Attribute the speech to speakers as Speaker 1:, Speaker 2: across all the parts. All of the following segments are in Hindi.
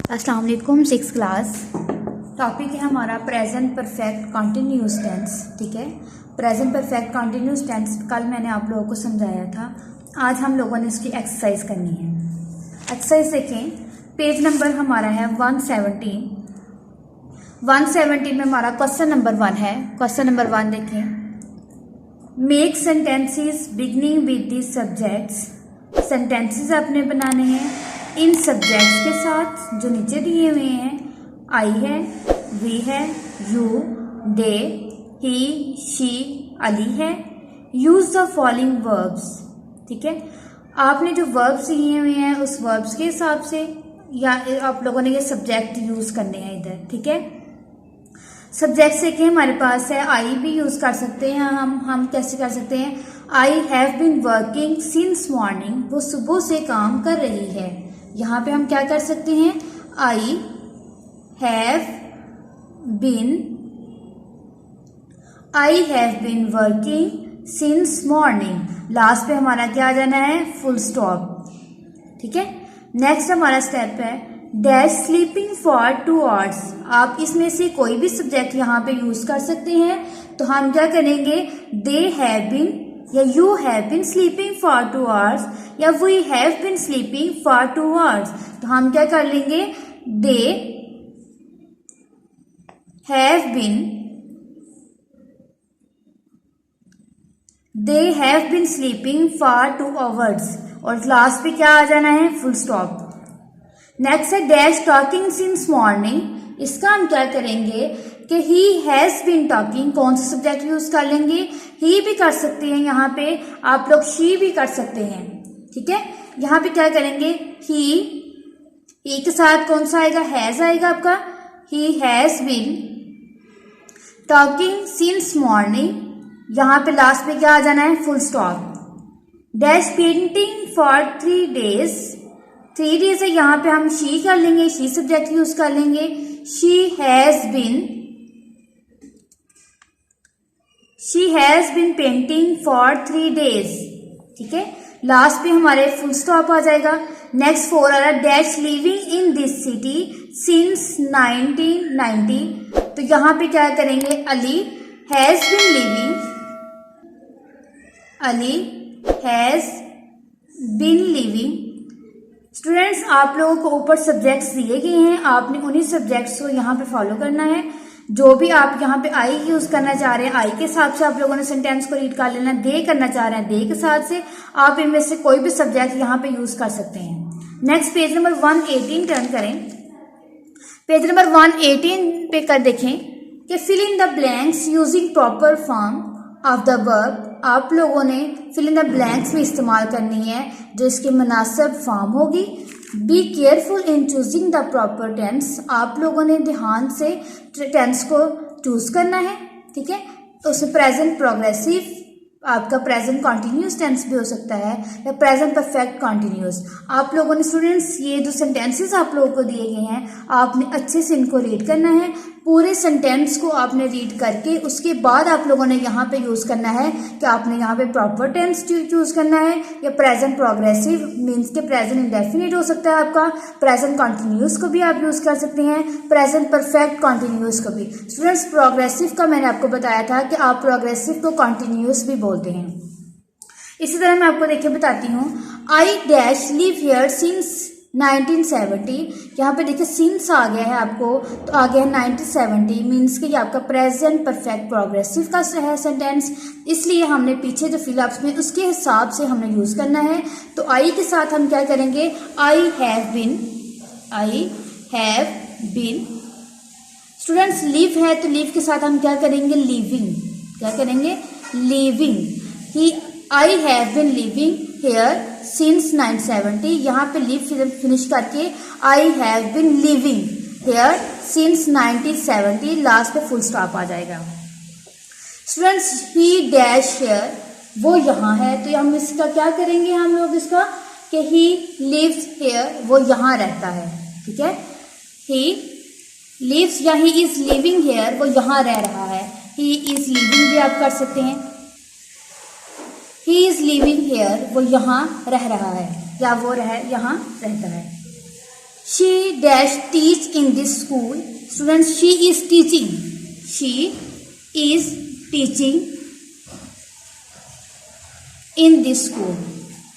Speaker 1: अस्सलाम वालेकुम। 6th क्लास टॉपिक है हमारा प्रेजेंट परफेक्ट कॉन्टिन्यूस टेंस। ठीक है, प्रेजेंट परफेक्ट कॉन्टिन्यूस टेंस कल मैंने आप लोगों को समझाया था। आज हम लोगों ने इसकी एक्सरसाइज करनी है। एक्सरसाइज देखें, पेज नंबर हमारा है 117। 117 में हमारा क्वेश्चन नंबर 1 है। क्वेश्चन नंबर 1 देखें, make sentences beginning with the subjects. Sentences आपने बनाने हैं इन सब्जेक्ट्स के साथ जो नीचे दिए हुए हैं। आई है, वी है, यू, दे, ही, शी, अली है। Use the following verbs. ठीक है, आपने जो वर्ब्स दिए हुए हैं उस वर्ब्स के हिसाब से या आप लोगों ने ये सब्जेक्ट यूज करने हैं इधर। ठीक है, सब्जेक्ट से कि हमारे पास है आई भी यूज कर सकते हैं। हम कैसे कर सकते हैं, I have been working since morning, वो सुबह से काम कर रही है। यहाँ पे हम क्या कर सकते हैं, I have been working since morning. Last पे हमारा क्या आ जाना है, फुल स्टॉप। ठीक है, नेक्स्ट हमारा स्टेप है डैश स्लीपिंग फॉर 2 hours। आप इसमें से कोई भी सब्जेक्ट यहाँ पे यूज कर सकते हैं। तो हम क्या करेंगे, दे हैव बीन या you have been sleeping for 2 hours या we have been sleeping for 2 hours। तो हम क्या कर लेंगे, they have been sleeping for 2 hours और लास्ट पे क्या आ जाना है, फुल स्टॉप। नेक्स्ट है डैश टॉकिंग सिंस मॉर्निंग। इसका हम क्या करेंगे कि ही हैज बीन टॉकिंग। कौन सा सब्जेक्ट यूज कर लेंगे, ही भी कर सकते हैं, यहाँ पे आप लोग शी भी कर सकते हैं। ठीक है, यहाँ पे क्या करेंगे, ही के साथ कौन सा आएगा, हैज आएगा आपका। He has been talking since morning. यहाँ पे लास्ट पे क्या आ जाना है, full stop. Dash painting for 3 days। 3 days है, यहाँ पे हम शी कर लेंगे, शी सब्जेक्ट यूज कर लेंगे। She has been painting for 3 days। ठीक है, लास्ट पे हमारे फुल स्टॉप आ जाएगा। नेक्स्ट 4 आ रहा है dash living in this city since 1990। तो यहाँ पे क्या करेंगे, Ali has been living. Students, आप लोगों को ऊपर सब्जेक्ट्स दिए गए हैं, आपने उन्हीं सब्जेक्ट्स को यहाँ पे फॉलो करना है। जो भी आप यहाँ पे आई यूज करना चाह रहे हैं, आई के हिसाब से आप लोगों ने सेंटेंस को रीड कर लेना। दे करना चाह रहे हैं, दे के साथ से आप इनमें से कोई भी सब्जेक्ट यहाँ पे यूज कर सकते हैं। नेक्स्ट पेज नंबर 118 टर्न करें। पेज नंबर 118 पे कर देखें कि fill in the blanks using proper form of the verb. आप लोगों ने फिल इन द ब्लैंक्स में इस्तेमाल करनी है जो इसकी मुनासिब फॉर्म होगी। Be careful in choosing the proper tense. आप लोगों ने ध्यान से टेंस को चूज करना है। ठीक है, तो उसमें प्रेजेंट प्रोग्रेसिव, आपका प्रेजेंट कॉन्टिन्यूस टेंस भी हो सकता है या प्रेजेंट परफेक्ट कॉन्टिन्यूस। आप लोगों ने स्टूडेंट्स ये जो सेंटेंसेस आप लोगों को दिए गए हैं, आपने अच्छे से इनको रीड करना है। पूरे सेंटेंस को आपने रीड करके उसके बाद आप लोगों ने यहाँ पे यूज करना है कि आपने यहाँ पे प्रॉपर टेंस चूज करना है या प्रेजेंट प्रोग्रेसिव मीन्स के प्रेजेंट इंडेफिनिट हो सकता है आपका। प्रेजेंट कॉन्टिन्यूस को भी आप यूज कर सकते हैं, प्रेजेंट परफेक्ट कॉन्टिन्यूस को भी। स्टूडेंट्स, प्रोग्रेसिव का मैंने आपको बताया था कि आप प्रोग्रेसिव को कॉन्टिन्यूस भी बोलते हैं। इसी तरह मैं आपको देखिए बताती हूँ, I dash live here since 1970। यहाँ पे देखिए सिंस आ गया है आपको, तो आ गया है 1970 मीन्स कि ये आपका प्रेजेंट परफेक्ट प्रोग्रेसिव का है सेंटेंस। इसलिए हमने पीछे जो फिलअप्स में उसके हिसाब से हमने यूज करना है। तो आई के साथ हम क्या करेंगे, I have been. Students, live है तो लिव के साथ हम क्या करेंगे, लिविंग। क्या करेंगे, living. I have been living here since 1970। यहाँ पे लिव फिनिश करके I have been living here since 1970, last पे फुल स्टॉप आ जाएगा। स्टूडेंट्स, ही डैश हेयर, वो यहाँ है, तो हम इसका क्या करेंगे, हम लोग इसका कि ही लिव्स हेयर, वो यहाँ रहता है। ठीक है, ही लिव्स या ही इज लिविंग हेयर, वो यहाँ रह रहा है। ही इज लिविंग भी आप कर सकते हैं। ही इज लिविंग हेयर, वो यहाँ रह रहा है या वो यहाँ रहता है। She dash teach in this school. Students she is teaching, she is teaching in this school.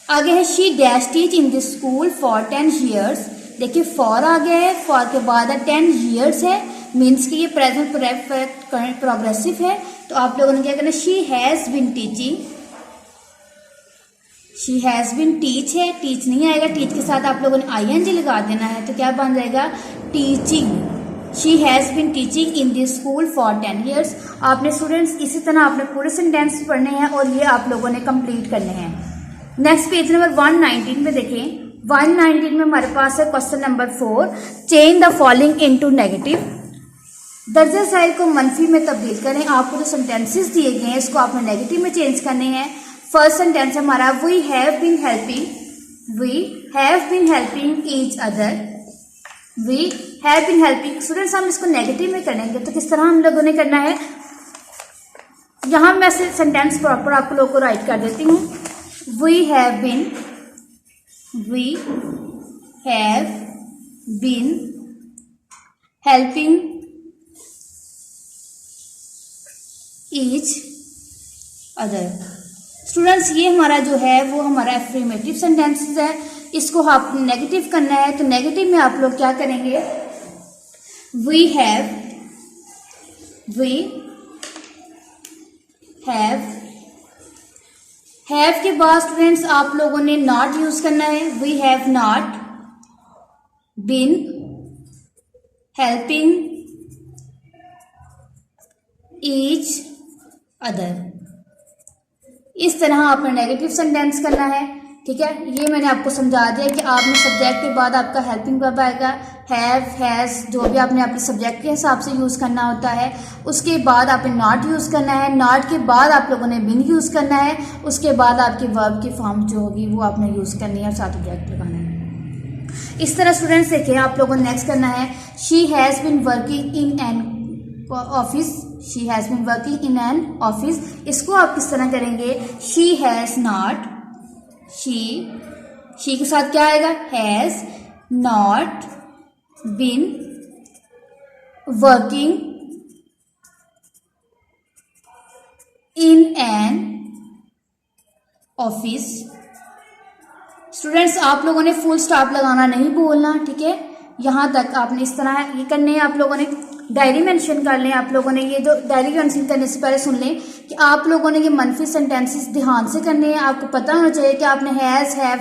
Speaker 1: आगे है she dash teach in this school for 10 years। देखिए फॉर आ गया है, फॉर के बाद 10 years है, मीन्स कि ये प्रेजेंट परफेक्ट प्रोग्रेसिव है। तो आप लोगों ने क्या करना, she has been teaching, she has been teach है, टीच नहीं आएगा, टीच के साथ आप लोगों ने ING लगा देना है, तो क्या बन जाएगा teaching. She has been teaching in this school for 10 years। आपने स्टूडेंट्स इसी तरह आपने पूरे सेंटेंस पढ़ने हैं और ये आप लोगों ने कंप्लीट करने हैं। नेक्स्ट पेज नंबर 119 में देखें, 119 में हमारे पास है question number 4, change the following into negative. दर्जे साइल को मनफी में तब्दील करें। आपको जो सेंटेंसेस दिए गए हैं इसको आपने नेगेटिव में चेंज करने हैं। फर्स्ट सेंटेंस हमारा we have been helping, we have been helping each other, we have been helping. Students हम इसको नेगेटिव में करेंगे तो किस तरह हम लोगों ने करना है, यहां मैं सेंटेंस प्रॉपर आप लोगों को राइट कर देती हूँ। We have been helping each other. Students ये हमारा जो है वो हमारा एफर्मेटिव सेंटेंसेस है, इसको आप नेगेटिव करना है। तो नेगेटिव में आप लोग क्या करेंगे, वी हैव के बाद स्टूडेंट्स आप लोगों ने नॉट यूज करना है। We have not been helping each other. इस तरह आपने नेगेटिव सेंटेंस करना है, ठीक है। ये मैंने आपको समझा दिया कि आपने सब्जेक्ट के बाद आपका हेल्पिंग वर्ब आएगा, हैव, हैज, जो भी आपने अपने सब्जेक्ट के हिसाब से यूज़ करना होता है। उसके बाद आपने नॉट यूज़ करना है, नॉट के बाद आप लोगों ने बिन यूज़ करना है, उसके बाद आपकी वर्ब की फॉर्म जो होगी वो आपने यूज़ करनी है और साथ ऑब्जेक्ट लगाना है। इस तरह स्टूडेंट्स देखिए आप लोगों ने नेक्स्ट करना है, she has been working in an office, she has been working in an office. इसको आप किस तरह करेंगे, शी हैज़ नॉट, शी के साथ क्या आएगा, has not been working in an office. Students आप लोगों ने फुल स्टॉप लगाना नहीं बोलना, ठीक है। यहां तक आपने इस तरह ये करने हैं। आप लोगों ने डायरी मेंशन कर लें, आप लोगों ने ये जो डायरी मेंशन करने से पहले सुन लें कि आप लोगों ने ये मनफी सेंटेंसेस ध्यान से करने हैं। आपको पता होना चाहिए कि आपने हैज़, हैव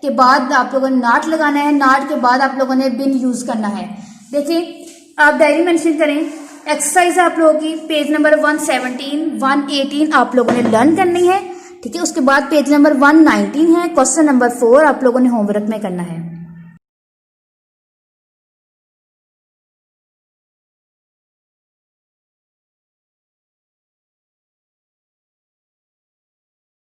Speaker 1: के बाद आप लोगों ने नॉट लगाना है, नॉट के बाद आप लोगों ने बिन यूज करना है। देखिए आप डायरी मेंशन करें। एक्सरसाइज आप लोगों की पेज नंबर 117, 118 आप लोगों ने लर्न करनी है, ठीक है। उसके बाद पेज नंबर 119 है, क्वेश्चन नंबर 4 आप लोगों ने होमवर्क में करना है।